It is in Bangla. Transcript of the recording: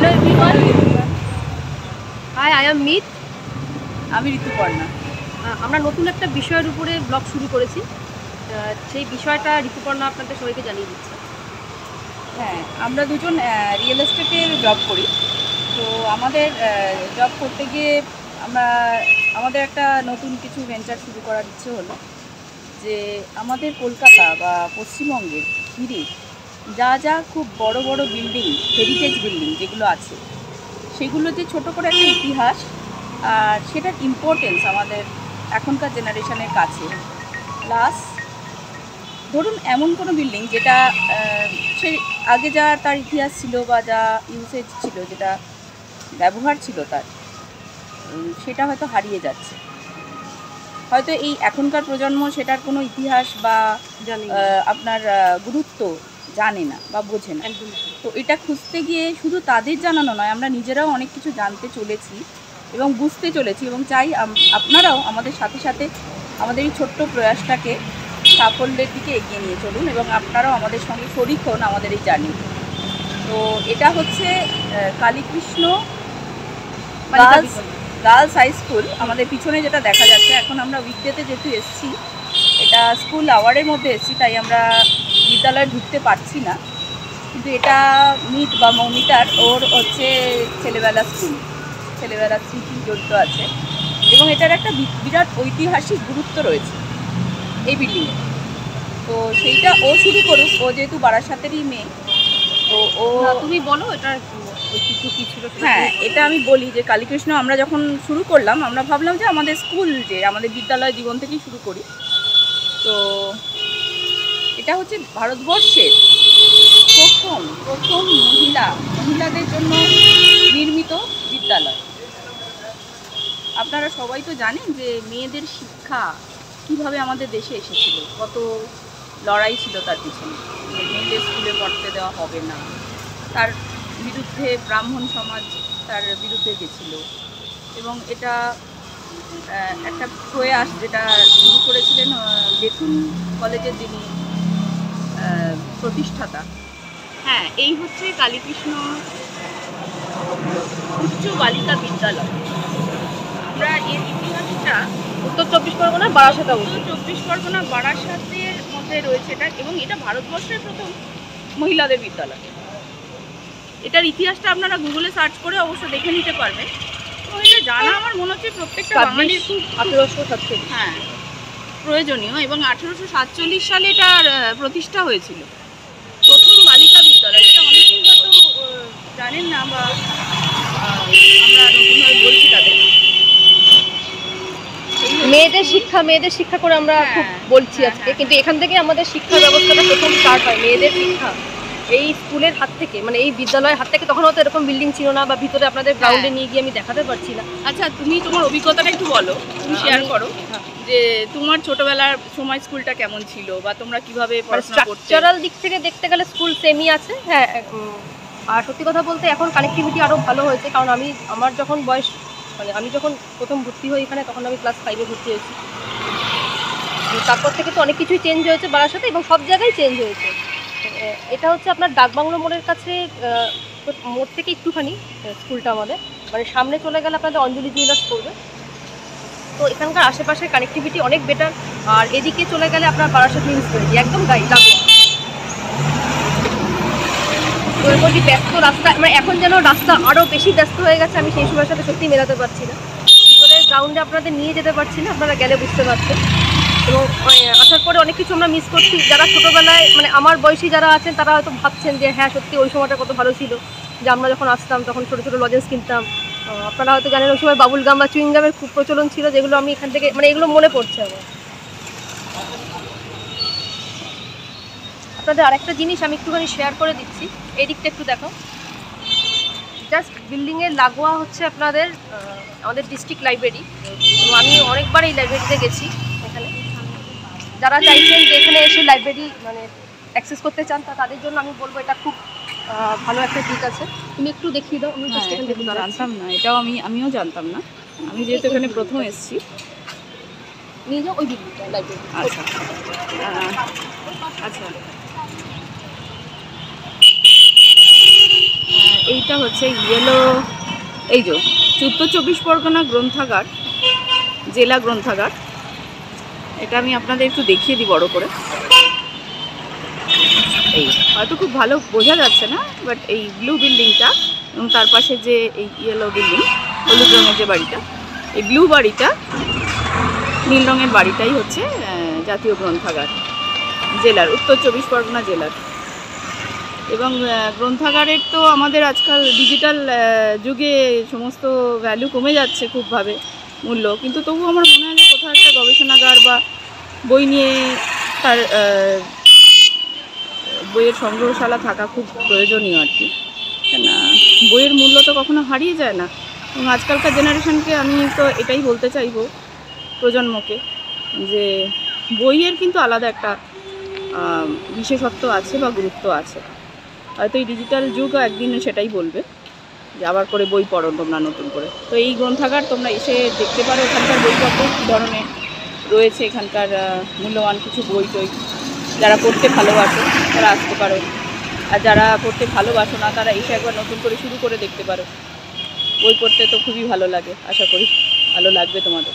Hello everyone. Hi, I am Meet. আমি ঋতুপর্ণা। আমরা নতুন একটা বিষয়ের উপরে ব্লগ শুরু করেছি। সেই বিষয়টা ঋতুপর্ণা আপনাদের সবাইকে জানিয়ে দিচ্ছে। হ্যাঁ, আমরা দুজন রিয়েল এস্টেটের জব করি। তো আমাদের জব করতে গিয়ে আমাদের একটা নতুন কিছু ভেঞ্চার শুরু করার ইচ্ছে হলো যে আমাদের কলকাতা বা পশ্চিমবঙ্গের ঘিরে যা যা খুব বড় বড় বিল্ডিং, হেরিটেজ বিল্ডিং যেগুলো আছে, সেগুলো যে ছোট করে একটা ইতিহাস আর সেটার ইম্পর্টেন্স আমাদের এখনকার জেনারেশনের কাছে। প্লাস ধরুন এমন কোনো বিল্ডিং যেটা সেই আগে যা তার ইতিহাস ছিল বা যা ইউসেজ ছিল, যেটা ব্যবহার ছিল তার, সেটা হয়তো হারিয়ে যাচ্ছে। হয়তো এই এখনকার প্রজন্ম সেটার কোনো ইতিহাস বা আপনার গুরুত্ব জানে না বা বোঝে না। তো এটা খুঁজতে গিয়ে শুধু তাদের জানানো নয়, আমরা নিজেরাও অনেক কিছু জানতে চলেছি এবং বুঝতে চলেছি, এবং চাই আপনারাও আমাদের সাথে সাথে আমাদের এই ছোট্ট প্রয়াসটাকে সাফল্যের দিকে এগিয়ে নিয়ে চলুন এবং আপনারাও আমাদের সঙ্গে শরিক হন আমাদের এই জার্নি। তো এটা হচ্ছে কালীকৃষ্ণ গার্লস হাই স্কুল। আমাদের পিছনে যেটা দেখা যাচ্ছে, এখন আমরা উইকডেতে যেহেতু এসেছি, এটা স্কুল আওয়ারের মধ্যে এসেছি, তাই আমরা বিদ্যালয়ে ঢুকতে পারছি না, কিন্তু এটা মিট বা মৌমিতার ওর হচ্ছে ছেলেবেলার স্কুল, ছেলেবেলার স্মৃতি জড়িত আছে এবং এটার একটা বিরাট ঐতিহাসিক গুরুত্ব রয়েছে এই বিল্ডিংয়ে। তো সেইটা ও শুরু করুক, ও যেহেতু বারাসাতেরই মেয়ে। তো ও তুমি বলো এটা কিছু কি ছিল। হ্যাঁ, এটা আমি বলি যে কালীকৃষ্ণ আমরা যখন শুরু করলাম, আমরা ভাবলাম যে আমাদের স্কুল, যে আমাদের বিদ্যালয় জীবন থেকেই শুরু করি। তো এটা হচ্ছে ভারতবর্ষের প্রথম মহিলাদের জন্য নির্মিত বিদ্যালয়। আপনারা সবাই তো জানেন যে মেয়েদের শিক্ষা কিভাবে আমাদের দেশে এসেছিল, কত লড়াই ছিল তার পিছনে। মেয়েদের স্কুলে পড়তে দেওয়া হবে না, তার বিরুদ্ধে ব্রাহ্মণ সমাজ তার বিরুদ্ধে গেছিল, এবং এটা একটা প্রয়াস যেটা শুরু করেছিলেন বেথুন কলেজের যিনি প্রতিষ্ঠাতা। হ্যাঁ, এই হচ্ছে কালীকৃষ্ণ উচ্চ বালিকা বিদ্যালয়। আমরা এর ইতিহাসটা উত্তর চব্বিশ পরগনা বারাসাত, উত্তর চব্বিশ পরগনা বারাসাতের মধ্যে রয়েছে এটা, এবং এটা ভারতবর্ষের প্রথম মহিলাদের বিদ্যালয়। এটার ইতিহাসটা আপনারা গুগলে সার্চ করে অবশ্য দেখে নিতে পারবেন, এবং এটা জানা আমার মনে হচ্ছে প্রত্যেকটা বাঙালির খুব 1847 হ্যাঁ প্রয়োজনীয়। এবং 1847 সালে এটার প্রতিষ্ঠা হয়েছিল, প্রথম বালিকা বিদ্যালয়, যেটা অনেকেই হয়তো জানেন না বা আমরা নতুনভাবে বলছি তাদের। মেয়েদের শিক্ষা করে আমরা খুব বলছি আজকে, কিন্তু এখান থেকে আমাদের শিক্ষা ব্যবস্থাটা প্রথম স্টার্ট হয়। মেয়েদের শিক্ষা এই স্কুলের হাত থেকে, মানে এই বিদ্যালয়ের হাত থেকে। তখন হয়তো এরকম বিল্ডিং ছিল না, বা ভিতরে আপনাদের গ্রাউন্ডে নিয়ে গিয়ে আমি দেখাতে পারছি না। আচ্ছা, তুমি তোমার অভিজ্ঞতাটা একটু বলো, তুমি শেয়ার করো যে তোমার ছোটবেলার সময় স্কুলটা কেমন ছিল, বা তোমরা কিভাবে পড়াশোনা করতে। স্ট্রাকচারাল দিক থেকে দেখতে গেলে স্কুল সেমই আছে, হ্যাঁ। আর সত্যি কথা বলতে এখন কানেক্টিভিটি আরও ভালো হয়েছে, কারণ আমার যখন বয়স, মানে আমি যখন প্রথম ভর্তি হই এখানে, তখন আমি ক্লাস 5-এ ভর্তি হয়েছি। তারপর থেকে তো অনেক কিছুই চেঞ্জ হয়েছে বারাসাতে, এবং সব জায়গায় চেঞ্জ হয়েছে। এটা হচ্ছে আপনার ডাকবাংলো মোড়ের কাছে, মোড় থেকে একটুখানি স্কুলটা আমাদের, মানে সামনে চলে গেলে আপনাদের অঞ্জলি জুয়েলার্স পড়বে। তো এখানকার আশেপাশের কানেক্টিভিটি অনেক বেটার। আর এদিকে চলে গেলে আপনার বারাসাত মিউনিসিপ্যালিটি একদম লাগোয়া। তো এরপর ব্যস্ত রাস্তা, মানে এখন যেন রাস্তা আরও বেশি ব্যস্ত হয়ে গেছে, আমি সেই সময়ের সাথে সত্যি মেলাতে পারছি না। ভিতরের গ্রাউন্ডে আপনাদের নিয়ে যেতে পারছি না, আপনারা গেলে বুঝতে পারছেন। এবং আসার পরে অনেক কিছু আমরা মিস করছি। যারা ছোটোবেলায়, মানে আমার বয়সী যারা আছেন, তারা হয়তো ভাবছেন যে হ্যাঁ সত্যি ওই সময়টা কত ভালো ছিল, যে আমরা যখন আসতাম তখন ছোটো ছোটো লজেন্স কিনতাম। আপনারা হয়তো জানেন ওই সময় বাবুল গাম বা চুইং গামের খুব প্রচলন ছিল, যেগুলো আমি এখান থেকে, মানে এগুলো মনে পড়ছে আমার। আপনাদের আরেকটা জিনিস আমি একটুখানি শেয়ার করে দিচ্ছি, এই দিকটা একটু দেখো। জাস্ট বিল্ডিংয়ের লাগোয়া হচ্ছে আপনাদের আমাদের ডিস্ট্রিক্ট লাইব্রেরি। তো আমি অনেকবার এই লাইব্রেরিতে গেছি। এখানে যারা চাইছেন যে এখানে এসে লাইব্রেরি মানে অ্যাক্সেস করতে চান, তাদের জন্য আমি বলবো এটা খুব ভালো একটা দিক আছে। তুমি একটু দেখিয়ে দাও। আমি জানতাম না, এটাও আমিও জানতাম না। আমি যেহেতু এখানে প্রথম এসেছি। নিয়ে যাও ওই বিল্ডিংটা, লাইব্রেরি। আচ্ছা আচ্ছা, এইটা হচ্ছে ইয়েলো, এই যে উত্তর চব্বিশ পরগনা গ্রন্থাগার, জেলা গ্রন্থাগার। এটা আমি আপনাদের একটু দেখিয়ে দিই বড় করে। এই হয়তো খুব ভালো বোঝা যাচ্ছে না, বাট এই ব্লু বিল্ডিংটা এবং তার পাশে যে এই ইয়েলো বিল্ডিং, হলুদ রঙের যে বাড়িটা, এই ব্লু বাড়িটা, নীল রঙের বাড়িটাই হচ্ছে জাতীয় গ্রন্থাগার জেলার, উত্তর চব্বিশ পরগনা জেলার। এবং গ্রন্থাগারের তো আমাদের আজকাল ডিজিটাল যুগে সমস্ত ভ্যালু কমে যাচ্ছে খুবভাবে, মূল্য, কিন্তু তবু আমার মনে হয় যে কোথাও একটা গবেষণাগার বা বই নিয়ে তার বইয়ের সংগ্রহশালা থাকা খুব প্রয়োজনীয় আর কি। কেন বইয়ের মূল্য তো কখনো হারিয়ে যায় না। এবং আজকালকার জেনারেশনকে আমি তো এটাই বলতে চাইবো, প্রজন্মকে, যে বইয়ের কিন্তু আলাদা একটা বিশেষত্ব আছে বা গুরুত্ব আছে। হয়তো এই ডিজিটাল যুগও একদিন সেটাই বলবে যে আবার করে বই পড়ো তোমরা নতুন করে। তো এই গ্রন্থাগার তোমরা এসে দেখতে পারো, এখানকার বইপত্র কী ধরনের রয়েছে, এখানকার মূল্যবান কিছু বই টই। যারা পড়তে ভালোবাসো তারা আসতে পারো, আর যারা পড়তে ভালোবাসো না তারা এসে একবার নতুন করে শুরু করে দেখতে পারো। বই পড়তে তো খুবই ভালো লাগে, আশা করি ভালো লাগবে তোমাদের।